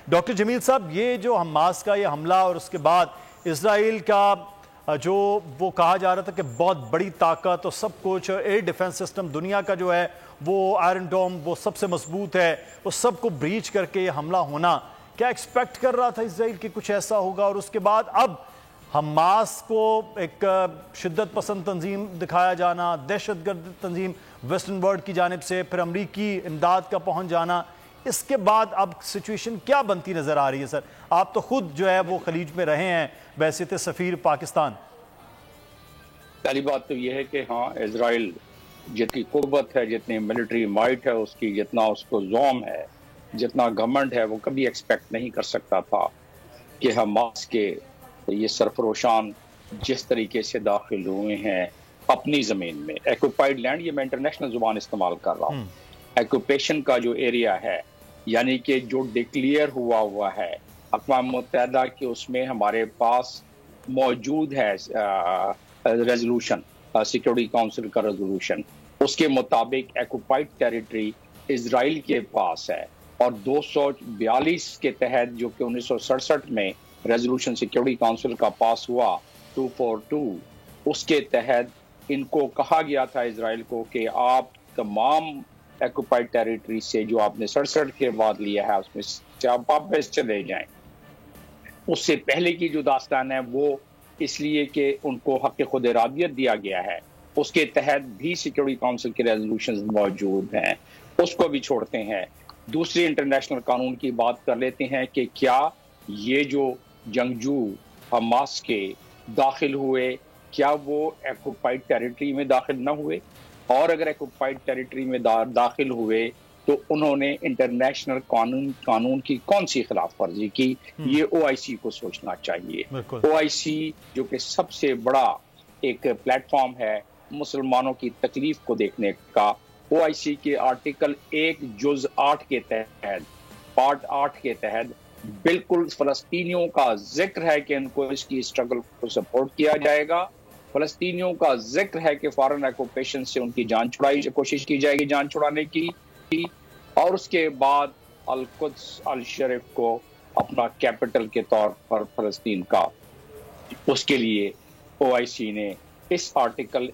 Doctor جمیل صاحب، یہ جو حماس کا یہ حملہ اور اس کے بعد اسرائیل کا جو وہ کہا جا رہا تھا کہ بہت بڑی طاقت اور سب کچھ، ایئر ڈیفنس سسٹم دنیا کا جو ہے وہ آئرن ڈوم وہ سب سے مضبوط ہے، وہ سب کو بریچ کر کے یہ حملہ ہونا، کیا ایکسپیکٹ کر رہا تھا اسرائیل کہ کچھ ایسا ہوگا؟ اور اس کے بعد اب حماس کو ایک شدت پسند تنظیم دکھایا جانا، دہشت گرد تنظیم ویسٹرن ورلڈ کی جانب سے، پھر امریکی امداد کا پہنچ جانا، اس کے بعد اب سچویشن کیا بنتی نظر آ رہی ہے؟ سر آپ تو خود جو ہے وہ خلیج میں رہے ہیں بحیثیت سفیر پاکستان۔ پہلی بات تو یہ ہے کہ ہاں، اسرائیل جتنی قوت ہے، جتنی ملٹری مائٹ ہے اس کی، جتنا اس کو زوم ہے، جتنا گورنمنٹ ہے، وہ کبھی ایکسپیکٹ نہیں کر سکتا تھا کہ حماس کے یہ سرفروشان جس طریقے سے داخل ہوئے ہیں اپنی زمین میں، ایکوپائڈ لینڈ، یہ میں انٹرنیشنل زبان استعمال کر رہا ہوں، ایکوپیشن کا جو ایریا ہے، یعنی کہ جو ڈکلیئر ہوا ہے اقوام متحدہ کے، اس میں ہمارے پاس موجود ہے ریزولوشن، سیکورٹی کونسل کا ریزولوشن، اس کے مطابق ایکوپائڈ ٹیریٹری اسرائیل کے پاس ہے، اور 242 کے تحت جو کہ 1967 میں ریزولوشن سیکورٹی کونسل کا پاس ہوا 242، اس کے تحت ان کو کہا گیا تھا اسرائیل کو کہ آپ تمام ایکوپائڈ ٹیریٹری سے جو آپ نے 67 کے بعد لیا ہے اس میں سے آپ واپس چلے جائیں۔ اس سے پہلے کی جو داستان ہے وہ اس لیے کہ ان کو حق خود ارادیت دیا گیا ہے، اس کے تحت بھی سیکورٹی کونسل کے ریزولوشنز موجود ہیں، اس کو بھی چھوڑتے ہیں۔ دوسری انٹرنیشنل قانون کی بات کر لیتے ہیں کہ کیا یہ جو جنگجو حماس کے داخل ہوئے، کیا وہ ایکوپائڈ ٹیریٹری میں داخل نہ ہوئے؟ اور اگر ایکوپائڈ ٹیریٹری میں داخل ہوئے تو انہوں نے انٹرنیشنل قانون کی کون سی خلاف ورزی کی؟ یہ او آئی سی کو سوچنا چاہیے۔ او آئی سی جو کہ سب سے بڑا ایک پلیٹ فارم ہے مسلمانوں کی تکلیف کو دیکھنے کا، او آئی سی کے آرٹیکل 1 جز 8 کے تحت، پارٹ 8 کے تحت بالکل فلسطینیوں کا ذکر ہے کہ ان کو اس کی اسٹرگل کو سپورٹ کیا جائے گا، فلسطینیوں کا ذکر ہے کہ فارن آکوپیشن سے ان کی جان چھڑائی کوشش کی جائے گی، جان چھڑانے کی، اور اس کے بعد القدس الشریف کو اپنا کیپٹل کے طور پر فلسطین کا، اس کے لیے او آئی سی نے اس آرٹیکل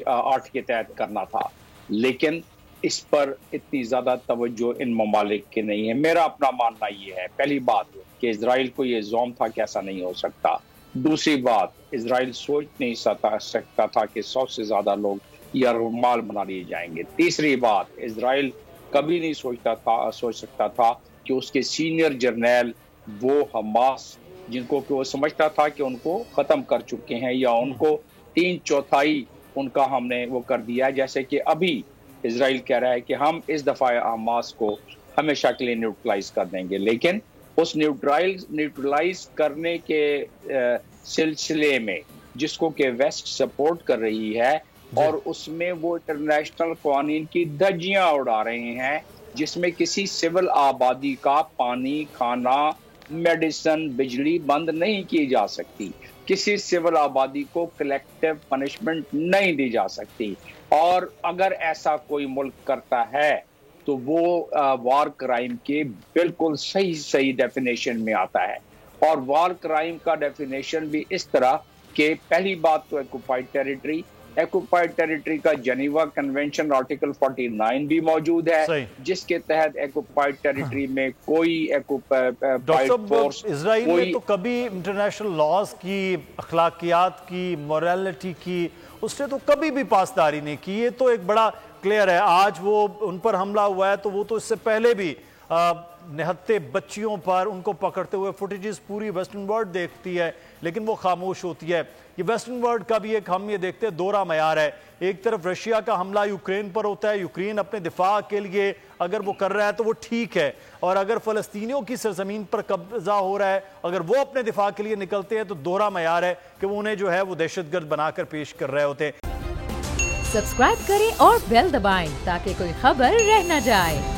8 کے تحت کرنا تھا، لیکن اس پر اتنی زیادہ توجہ ان ممالک کے نہیں ہے۔ میرا اپنا ماننا یہ ہے، پہلی بات کہ اسرائیل کو یہ زوم تھا کہ ایسا نہیں ہو سکتا، دوسری بات اسرائیل سوچ نہیں سکتا تھا کہ 100 سے زیادہ لوگ یا رومال بنا لیے جائیں گے، تیسری بات اسرائیل کبھی نہیں سوچ سکتا تھا کہ اس کے سینئر جرنیل وہ حماس، جن کو کہ وہ سمجھتا تھا کہ ان کو ختم کر چکے ہیں یا ان کو 3/4 ان کا ہم نے وہ کر دیا، جیسے کہ ابھی اسرائیل کہہ رہا ہے کہ ہم اس دفعہ حماس کو ہمیشہ کے لیے نیوٹرلائز کر دیں گے، لیکن اس نیوٹرلائز کرنے کے سلسلے میں جس کو کہ ویسٹ سپورٹ کر رہی ہے، اور اس میں وہ انٹرنیشنل قوانین کی دھجیاں اڑا رہے ہیں، جس میں کسی سول آبادی کا پانی، کھانا، میڈیسن، بجلی بند نہیں کی جا سکتی، کسی سول آبادی کو کلیکٹیو پنشمنٹ نہیں دی جا سکتی، اور اگر ایسا کوئی ملک کرتا ہے تو وہ وار کرائم کے بالکل صحیح ڈیفینیشن میں آتا ہے، اور وار کرائم کا ڈیفینیشن بھی اس طرح کہ پہلی بات تو ایکوپائڈ ٹیریٹری کا جنیوا کنونشن آرٹیکل 49 بھی موجود ہے، جس کے تحت ایکوپائڈ ٹیریٹری میں کوئی ایکوپائڈ فورس، اسرائیل نے تو کبھی انٹرنیشنل لاز کی، اخلاقیات کی، موریلٹی کی، اس نے تو کبھی بھی پاسداری نہیں کی، یہ تو ایک بڑا کلیئر ہے۔ آج وہ ان پر حملہ ہوا ہے تو وہ تو اس سے پہلے بھی نہتے بچیوں پر ان کو پکڑتے ہوئے فوٹیجز پوری ویسٹرن ورلڈ دیکھتی ہے، لیکن وہ خاموش ہوتی ہے۔ یہ ویسٹرن ورلڈ کا بھی ایک ہم یہ دیکھتے ہیں دوہرا معیار ہے، ایک طرف رشیا کا حملہ یوکرین پر ہوتا ہے، یوکرین اپنے دفاع کے لیے اگر وہ کر رہا ہے تو وہ ٹھیک ہے، اور اگر فلسطینیوں کی سرزمین پر قبضہ ہو رہا ہے، اگر وہ اپنے دفاع کے لیے نکلتے ہیں تو دوہرا معیار ہے کہ وہ انہیں جو ہے وہ دہشت گرد بنا کر پیش کر رہے ہوتے ہیں۔ سبسکرائب کریں اور بیل دبائیں تاکہ کوئی خبر رہ نہ جائے۔